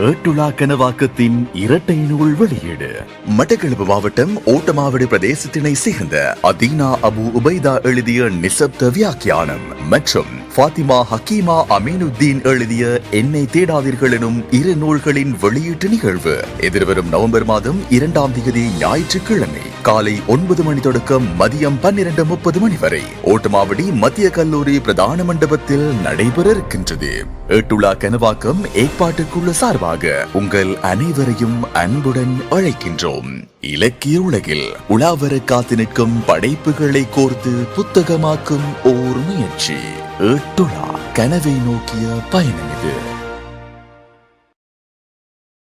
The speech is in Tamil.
ஏட்டுலா கனவாக்கத்தின் இரட்டை நூல் வெளியீடு. மட்டக்களப்பு மாவட்டம் ஓட்டமாவடி பிரதேசத்தினை சேர்ந்த அதீனா அபு உபைதா எழுதிய நிசப்த வியாக்கியானம் மற்றும் ஃபாத்திமா ஹக்கீமா அமீனுத்தீன் எழுதிய என்னை தேடாதீர்கள் எனும் இரு நூல்களின் வெளியீட்டு நிகழ்வு எதிர்வரும் நவம்பர் மாதம் 2ஆம் தேதி ஞாயிற்றுக்கிழமை காலை 9 மணி தொடக்கம் மதியம் 12:30 வரை ஓட்டமாவடி மத்திய கல்லூரி பிரதான மண்டபத்தில் நடைபெற இருக்கின்றது. ஏட்டுலா கனவாக்கம் ஏற்பாட்டுக்குழு சார்பாக உங்கள் அனைவரையும் அன்புடன் அழைக்கின்றோம். இலக்கிய உலகில் உலாவர காத்து நிற்கும் படைப்புகளை கோர்த்து புத்தகமாக்கும் ஓர் முயற்சி. ஏட்டுலா கனவை நோக்கிய பயணம் இது.